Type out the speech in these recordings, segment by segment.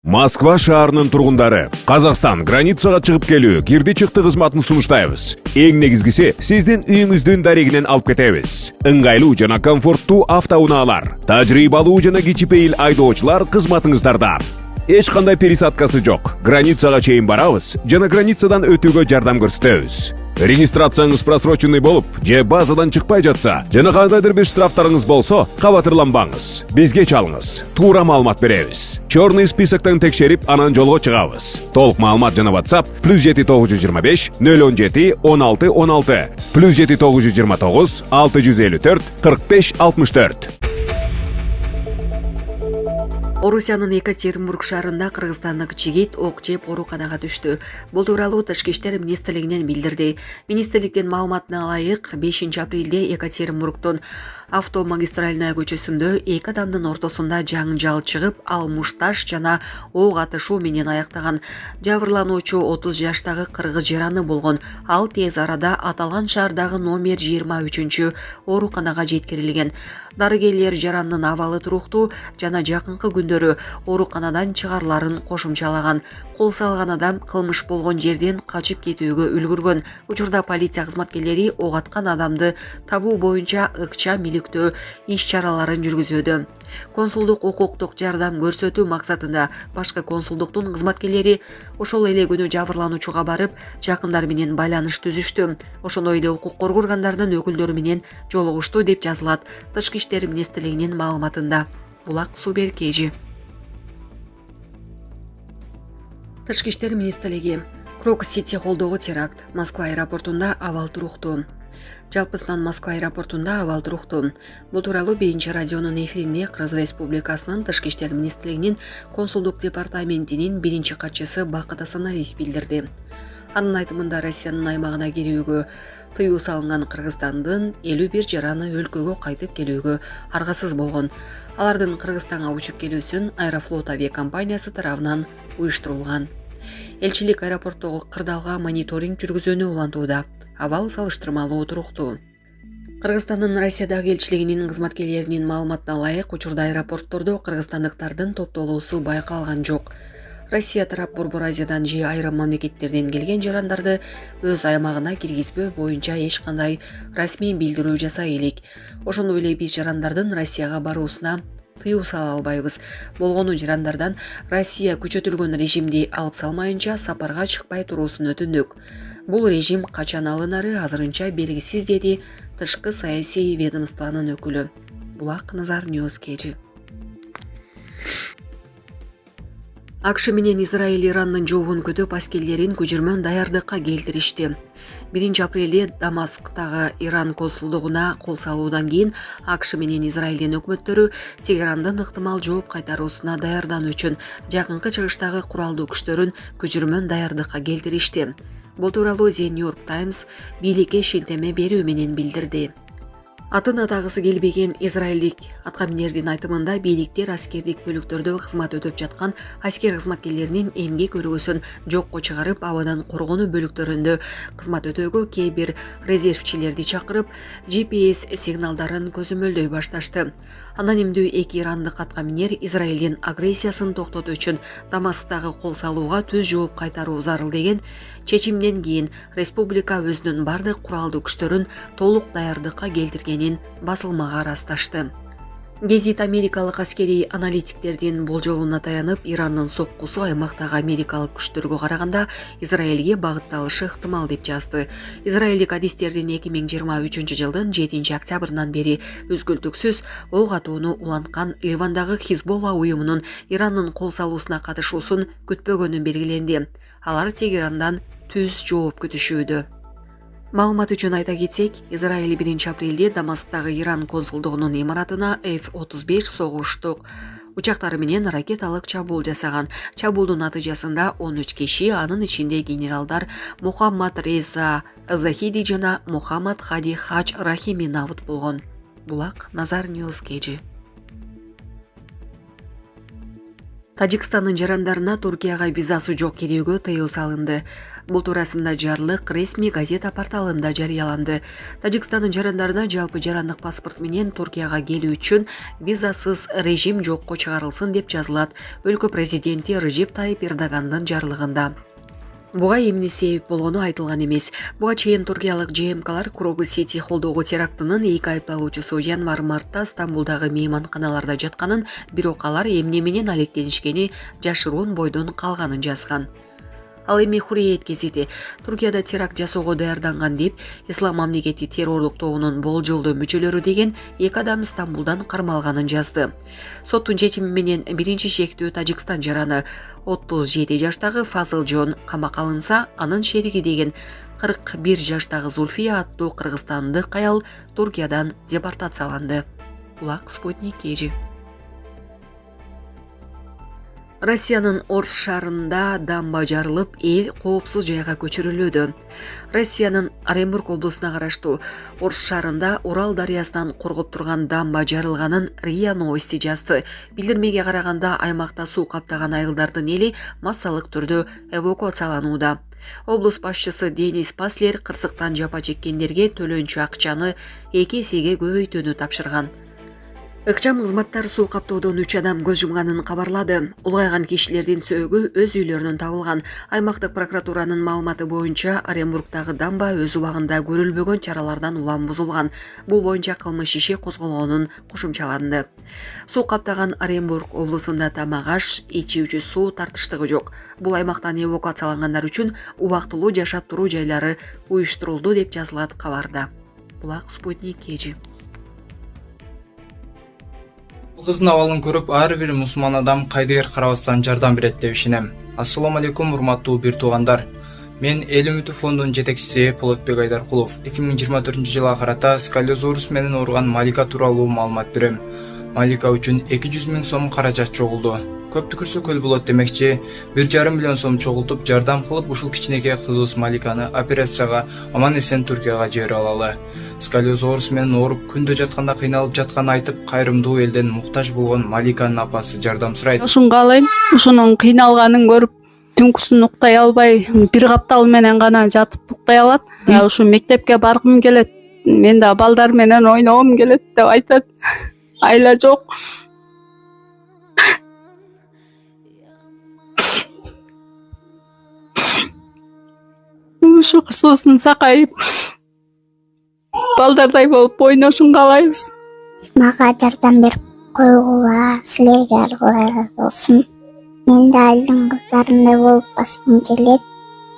Москва шаарынын тургундары, Қазақстан границага чыгып келүү, кирди чыкты кызматын сунуштайбыз. Эң негизгиси, сиздин үйүңүздүн дарегинен алып кетебиз. Ыңгайлуу жана комфорттуу автоунаалар, тажрыйбалуу жана кичипейил айдоочулар кызматыңыздарда. Эч кандай пересадкасы жок. Границага чейин барабыз жана границадан өтүүгө жардам көрсөтөбүз. Регистрацияңыз просроченный болуп, же базадан чыкпай жатса, жана кандайдыр бир штрафтарыңыз болсо, кабатырланбаңыз. Бизге чалыңыз. Туура маалымат беребиз. Черный списоктон текшерип, анан жолго чыгабыз. Толук маалымат жана WhatsApp +7 925 017 16 16 +7 929 654 45 64. Орусиянын Екатеринбург шаарында кыргызстандык жигит ок жеп ооруканага түштү. Бул тууралуу Тышкы иштер министрлигинен билдирди. Министрликтин маалыматына ылайык 5 апрелде Екатеринбургдун автомагистральная көчөсүндө эки адамдын ортосунда жаңжал чыгып, ал мушташ жана ок атышуу менен аяктаган. Жабырлануучу 30 жаштагы кыргыз жараны болгон. Ал тез арада аталган шаардагы номер 23 ооруканага жеткирилген. Дарыгерлер жарандын абалы туруктуу жана жакынкы күндөрү ооруканадан чыгарыларын кошумчалаган. Кол салган адам кылмыш болгон жерден качып кетүүгө үлгүргөн. Учурда полиция кызматкерлери ок аткан адамды табуу боюнча ыкча иликтөө иш-чараларын жүргүзүүдө. Консулдук укуктук жардам көрсөтүү максатында башкы консулдуктун кызматкерлери ошол эле күнү жабырлануучуга барып, жакындар менен байланыш түзүштү. Ошондой эле укук коргоо органдарынын өкүлдөрү менен жолугушту деп жазылат Тышкы иштер министрлигинин маалыматында. Булак Субер Кежи. Тышкы иштер министрлиги. Крокус-Сити колдогу теракт. Москва аэропортунда абал туруктуу. Жалпысынан Москва аэропортунда абал туруктуу. Бул тууралуу Биринчи радионун эфиринде Кыргыз Республикасынын Тышкы иштер министрлигинин консулдук департаментинин биринчи катчысы Бакыт Асаналиев билдирди. Анын айтымында Россиянын аймагына кирүүгө тыюу салынган Кыргызстандын 51 жараны өлкөгө кайтып келүүгө аргасыз болгон. Алардын Кыргызстанга учуп келүүсүн Аэрофлот авиакомпаниясы тарабынан уюштурулган. Элчилик аэропорттогу кырдаалга мониторинг жүргүзүүнү улантууда. Абал салыштырмалуу туруктуу. Кыргызстандын Россиядагы элчилигинин кызматкерлеринин маалыматына ылайык, учурда аэропорттордо кыргызстандыктардын топтолуусу байкалган жок. Россия тарап Борбор Азиядан же айрым мамлекеттерден келген жарандарды өз аймагына киргизбөө боюнча эч кандай расмий билдирүү жасай элек. Ошондой эле биз жарандардын Россияга баруусуна тыюу сала албайбыз. Болгону жарандардан Россия күчөтүлгөн режимди алып салмайынча сапарга чыкпай туруусун өтүндүк. Бул режим качан алынары азырынча белгисиз, деди Тышкы саясий ведомствонун өкүлү. Булак Назар Ньюс Кежи. АКШ менен Израиль Ирандын жообун күтүп аскерлерин көчүрмөн даярдыкка келтиришти. 1 апрелде Дамасктагы Иран консулдугуна кол салуудан кийин АКШ менен Израилдин өкмөттөрү Тегерандын ыктымал жооп кайтаруусуна даярдануу үчүн жакынкы чыгыштагы куралдуу күчтөрүн көчүрмөн даярдыкка келтиришти. Бул тууралуу The New York Times бийликке шилтеме берүү менен билдирди. Атын атагысы келбеген израилдик аткаминердин айтымында бийликтер аскердик бөлүктөрдө кызмат өтөп жаткан аскер кызматкерлеринин эмгек өргөсүн жокко чыгарып, абадан коргонуу бөлүктөрүндө кызмат өтөөгө кээ бир резервчилерди чакырып, GPS сигналдарын көзөмөлдөй башташты. Анонимдүү эки ирандык аткаминер Израилдин агрессиясын токтотуу үчүн Дамасктагы кол салууга түз жооп кайтаруу зарыл деген чечимден кийин республика өзүнүн бардык куралдуу күчтөрүн толук даярдыкка келтиргенин басылмага ырасташты. Гезит америкалык аскерий аналитиктердин болжолуна таянып, Ирандын соккусу аймактагы америкалык күчтөргө караганда Израилге багытталышы ыктымал деп жазды. Израилдик адистердин 2023 жылдын 7 октябрынан бери үзгүлтүксүз ок атууну уланткан Ливандагы Хизболла уюмунун Ирандын кол салуусуна катышуусун күтпөгөнү белгиленди. Алар Тегерандан түз жооп күтүшүүдө. Маалымат үчүн айта кетсек, Израиль 1 апрелде Дамасктагы Иран консулдугунун имаратына F-35 согуштук учактары менен ракеталык чабуул жасаган. Чабуулдун натыйжасында 13 киши, анын ичинде генералдар Мухаммад Реза Захиди жана Мухаммад Хади Хадж Рахими набыт болгон. Булак Назар Ньюс Кежи. Тажикстандын жарандарына Туркияга визасы жок кирүүгө тыюу салынды. Бул туурасында жарлык ресми газета порталында жарыяланды. Тажикстандын жарандарына жалпы жарандык паспорт менен Туркияга келүү үчүн визасыз режим жокко чыгарылсын деп жазылат өлкө президенти Режеп Тайип Эрдогандын жарлыгында. Буга эмне себеп болгону айтылган эмес. Буга чейин туркиялык ЖМКлар Крогус Сити холдоого терактынын 2 айыпталуучусу январ-мартта Стамбулдагы мейманканаларда жатканын, бирок алар эмне менен алектенишкени жашыруун бойдон калганын жазган. Ал эми Хурриет гезити Туркияда теракт жасоого даярданган деп Ислам мамлекети террорлук тобунун болжолдуу мүчөлөрү деген 2 адам Стамбулдан кармалганын жазды. Соттун чечими менен биринчи шектүү Тажикстан жараны 37 жаштагы Фазыл Жон камакка алынса, анын шериги деген 41 жаштагы Зульфия аттуу кыргызстандык аял Туркиядан депортацияланды. Булак Спутник KG. Россиянын Орс шаарында дамба жарылып, эл коопсуз жайга көчүрүлүүдө. Россиянын Оренбург облусуна караштуу Орс шаарында Урал дарыясынан коргоп турган дамба жарылганын РИА Новости жазды. Билдирмеге караганда аймакта суу каптаган айылдардын эли массалык түрдө эвакуацияланууда. Облус башчысы Денис Паслер кырсыктан жапа чеккендерге төлөнчү акчаны 2 эсеге көбөйтүүнү тапшырган. Ыкчам кызматтар суу каптоодон 3 адам көз жумганын кабарлады. Улгайган кишилердин сөөгү өз үйлөрүнөн табылган. Аймактык прокуратуранын маалыматы боюнча Оренбургдагы дамба өз убагында көрүлбөгөн чаралардан улам бузулган. Бул боюнча кылмыш иши козголгонун кошумчаланды. Суу каптаган Оренбург облусунда тамак аш, ичүүчү суу тартыштыгы жок. Бул аймактан эвакуациялангандар үчүн убактылуу жашап туруу жайлары уюштурулду деп жазылат кабарда. Булак Спутник KG. Кыздын абалын көрүп, ар бир мусулман адам кайдыгер карабастан жардам берет деп ишенем. Ассаламу алейкум, урматтуу бир туугандар. Мен Эл үмүтү фондунун жетекчиси Полотбек Айдаркулов 2024-жылга карата сколиозорус менен ооруган Малика тууралуу маалымат берем. Малика үчүн 200 000 сом каражат чогулду. Көп түкүрсө көл болот демекчи, 1,5 миллион сом чогултуп жардам кылып ушул кичинекей кызыбыз Маликаны операцияга аман эсен Түркияга жибере алалы. Сколиозорус менен ооруп күндө жатканда кыйналып жатканын айтып, кайрымдуу элден муктаж болгон Маликанын апасы жардам сурайт. Ушун каалайм, ушунун кыйналганын көрүп, түнкүсүн уктай албай, бир каптал менен гана жатып уктай алат. Ушу мектепке баргым келет, мен да балдар менен ойногум келет деп айтат. Айла жок. Ушу кызыбыздын сакайып, балдардай болуп ойношун каалайбыз. Мага жардам берип койгула, силерге аргылар болсун. Мен да элдин кыздарындай болуп баскым келет,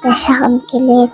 жашагым келет.